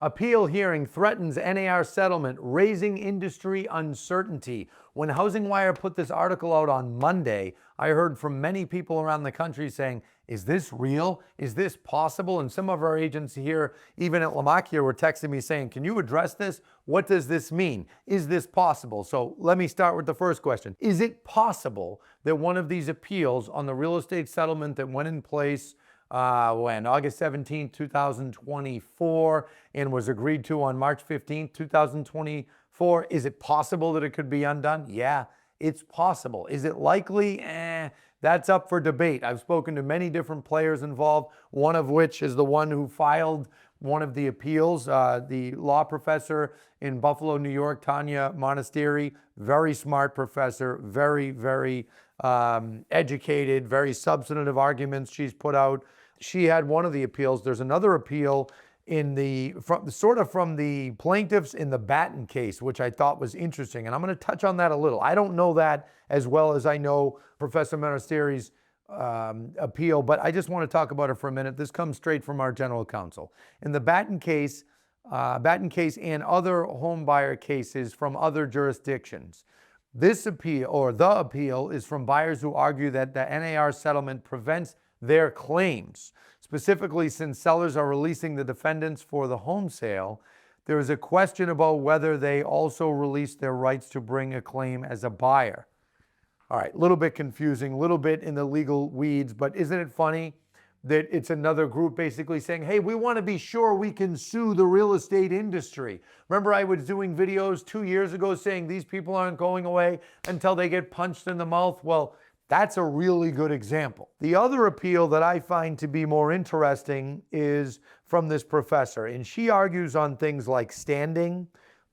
Appeal hearing threatens NAR settlement, raising industry uncertainty. When HousingWire put this article out on Monday, I heard from many people around the country saying, is this real? Is this possible? And some of our agents here, even at Lamakia, were texting me saying, can you address this? What does this mean? Is this possible? So let me start with the first question. Is it possible that one of these appeals on the real estate settlement that went in place August 17, 2024, and was agreed to on March 15, 2024. Is it possible that it could be undone? Yeah, it's possible. Is it likely? That's up for debate. I've spoken to many different players involved, one of which is the one who filed one of the appeals, the law professor in Buffalo, New York, Tanya Monestier, very smart professor, very educated, very substantive arguments she's put out. She had one of the appeals. There's another appeal from the plaintiffs in the Batton case, which I thought was interesting. And I'm going to touch on that a little. I don't know that as well as I know Professor Monastier's appeal, but I just want to talk about it for a minute. This comes straight from our general counsel. In the Batton case and other home buyer cases from other jurisdictions, this appeal, or the appeal, is from buyers who argue that the NAR settlement prevents their claims. Specifically, since sellers are releasing the defendants for the home sale, there is a question about whether they also release their rights to bring a claim as a buyer. All right, a little bit confusing, a little bit in the legal weeds, but isn't it funny that it's another group basically saying, hey, we want to be sure we can sue the real estate industry. Remember, I was doing videos 2 years ago saying these people aren't going away until they get punched in the mouth? Well, that's a really good example. The other appeal that I find to be more interesting is from this professor, and she argues on things like standing,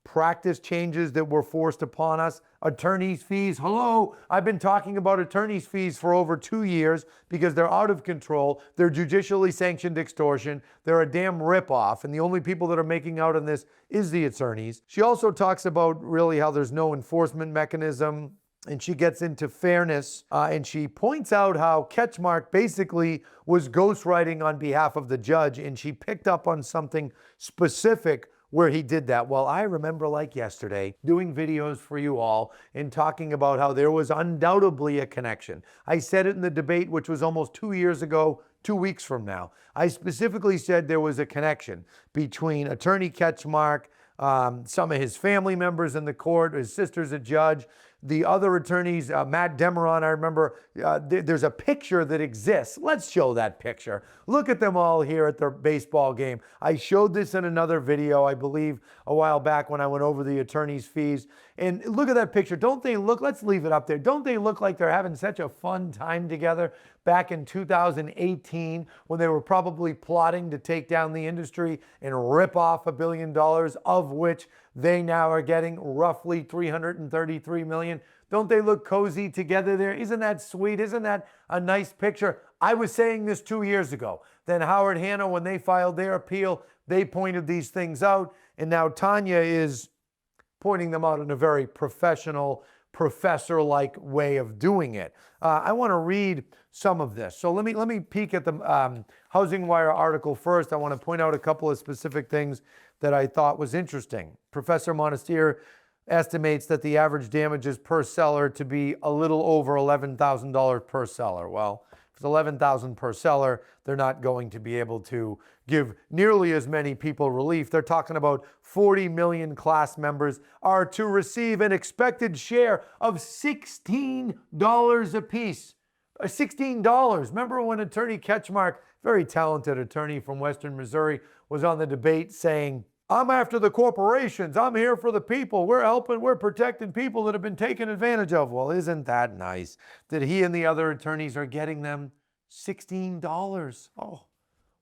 practice changes that were forced upon us, attorney's fees. Hello, I've been talking about attorney's fees for over 2 years because they're out of control. They're judicially sanctioned extortion. They're a damn ripoff, and the only people that are making out on this is the attorneys. She also talks about really how there's no enforcement mechanism, and she gets into fairness, and she points out how Ketchmark basically was ghostwriting on behalf of the judge, and she picked up on something specific where he did that. Well, I remember like yesterday doing videos for you all and talking about how there was undoubtedly a connection. I said it in the debate, which was almost 2 years ago, 2 weeks from now. I specifically said there was a connection between Attorney Ketchmark, some of his family members in the court, his sister's a judge, the other attorneys, Matt Demeron, I remember, there's a picture that exists. Let's show that picture. Look at them all here at their baseball game. I showed this in another video, I believe, a while back when I went over the attorney's fees. And look at that picture. Don't they look, let's leave it up there. Don't they look like they're having such a fun time together back in 2018 when they were probably plotting to take down the industry and rip off $1 billion, of which they now are getting roughly $333 million. Don't they look cozy together there? Isn't that sweet? Isn't that a nice picture? I was saying this 2 years ago. Then Howard Hanna, when they filed their appeal, they pointed these things out. And now Tanya is pointing them out in a very professional, professor-like way of doing it. I want to read some of this. So let me peek at the HousingWire article first. I want to point out a couple of specific things that I thought was interesting. Professor Monestier estimates that the average damages per seller to be a little over $11,000 per seller. Well, if it's $11,000 per seller, they're not going to be able to give nearly as many people relief. They're talking about 40 million class members are to receive an expected share of $16 apiece. $16. Remember when Attorney Ketchmark, very talented attorney from Western Missouri, was on the debate saying, I'm after the corporations. I'm here for the people. We're protecting people that have been taken advantage of. Well, isn't that nice that he and the other attorneys are getting them $16? Oh,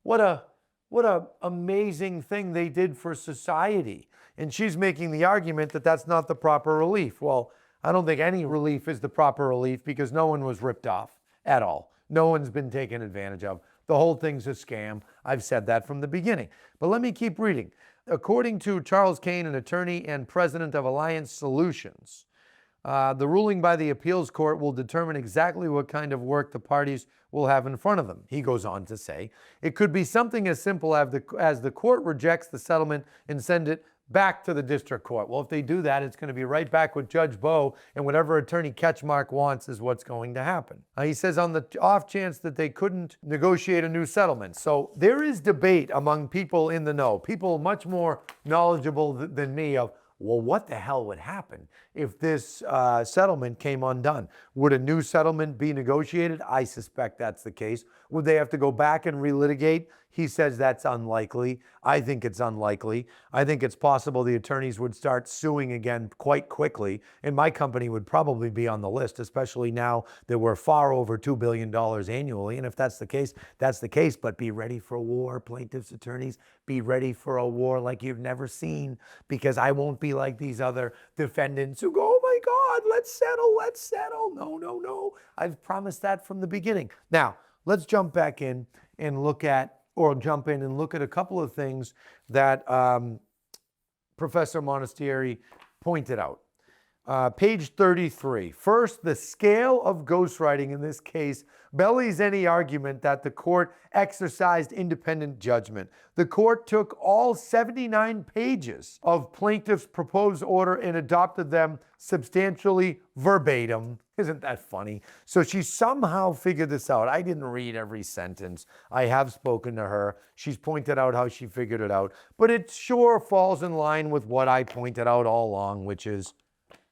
what a amazing thing they did for society. And she's making the argument that that's not the proper relief. Well, I don't think any relief is the proper relief because no one was ripped off at all. No one's been taken advantage of. The whole thing's a scam. I've said that from the beginning. But let me keep reading. According to Charles Kane, an attorney and president of Alliance Solutions, the ruling by the appeals court will determine exactly what kind of work the parties will have in front of them. He goes on to say, it could be something as simple as the court rejects the settlement and send it back to the district court. Well, if they do that, it's going to be right back with Judge Bowe, and whatever attorney Ketchmark wants is what's going to happen. He says on the off chance that they couldn't negotiate a new settlement. So there is debate among people in the know, people much more knowledgeable than me of, well, what the hell would happen if this settlement came undone? Would a new settlement be negotiated? I suspect that's the case. Would they have to go back and relitigate? He says that's unlikely. I think it's unlikely. I think it's possible the attorneys would start suing again quite quickly, and my company would probably be on the list, especially now that we're far over $2 billion annually. And if that's the case, that's the case. But be ready for war, plaintiffs' attorneys. Be ready for a war like you've never seen, because I won't be like these other defendants who go, oh my God, let's settle, let's settle. No, no, no. I've promised that from the beginning. Now, let's jump back in and look at a couple of things that Professor Monestier pointed out. Page 33. First, the scale of ghostwriting in this case belies any argument that the court exercised independent judgment. The court took all 79 pages of plaintiff's proposed order and adopted them substantially verbatim. Isn't that funny? So she somehow figured this out. I didn't read every sentence. I have spoken to her. She's pointed out how she figured it out. But it sure falls in line with what I pointed out all along, which is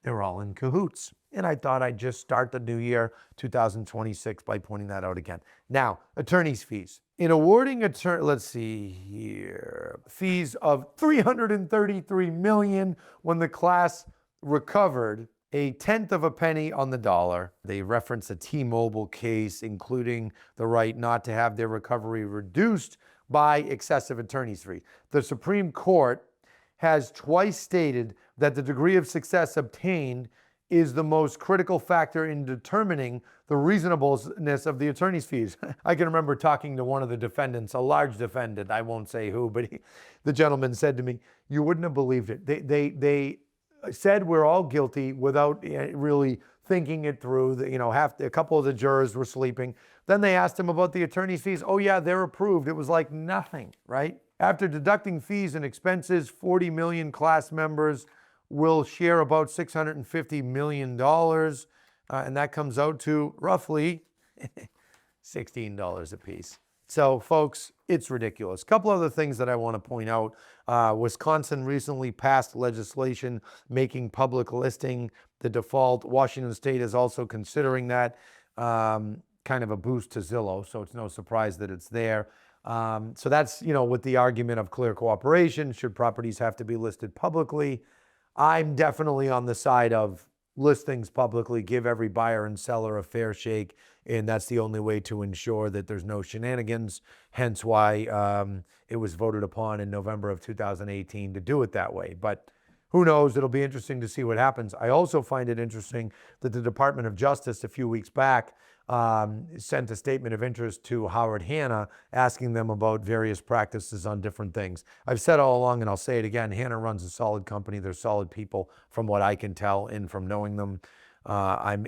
they're all in cahoots. And I thought I'd just start the new year, 2026, by pointing that out again. Now, attorney's fees. In awarding let's see here, fees of $333 million when the class recovered a tenth of a penny on the dollar. They reference a T-Mobile case, including the right not to have their recovery reduced by excessive attorney's fees. The Supreme Court has twice stated that the degree of success obtained is the most critical factor in determining the reasonableness of the attorney's fees. I can remember talking to one of the defendants, a large defendant, I won't say who, but the gentleman said to me, you wouldn't have believed it. They said we're all guilty without really thinking it through. A couple of the jurors were sleeping. Then they asked him about the attorney's fees. Oh yeah, they're approved. It was like nothing, right? After deducting fees and expenses, 40 million class members will share about $650 million, and that comes out to roughly $16 a piece. So, folks, it's ridiculous. A couple other things that I want to point out. Wisconsin recently passed legislation making public listing the default. Washington State is also considering that, kind of a boost to Zillow, so it's no surprise that it's there. So that's, with the argument of clear cooperation, should properties have to be listed publicly? I'm definitely on the side of listings publicly, give every buyer and seller a fair shake, and that's the only way to ensure that there's no shenanigans, hence why it was voted upon in November of 2018 to do it that way. But who knows? It'll be interesting to see what happens. I also find it interesting that the Department of Justice a few weeks back sent a statement of interest to Howard Hanna, asking them about various practices on different things. I've said all along, and I'll say it again, Hanna runs a solid company. They're solid people from what I can tell and from knowing them. I'm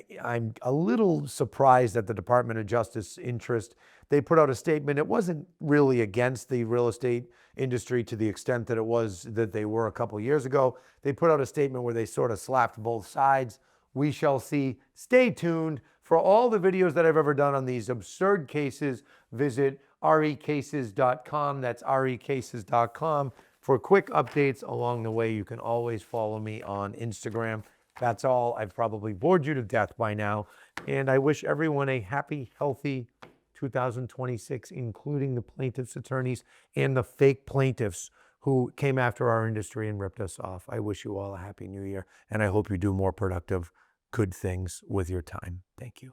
a little surprised at the Department of Justice interest. They put out a statement. It wasn't really against the real estate industry to the extent that it was that they were a couple years ago. They put out a statement where they sort of slapped both sides. We shall see. Stay tuned. For all the videos that I've ever done on these absurd cases, visit recases.com. That's recases.com. For quick updates along the way, you can always follow me on Instagram. That's all. I've probably bored you to death by now. And I wish everyone a happy, healthy 2026, including the plaintiffs' attorneys and the fake plaintiffs who came after our industry and ripped us off. I wish you all a happy new year, and I hope you do more productive, good things with your time. Thank you.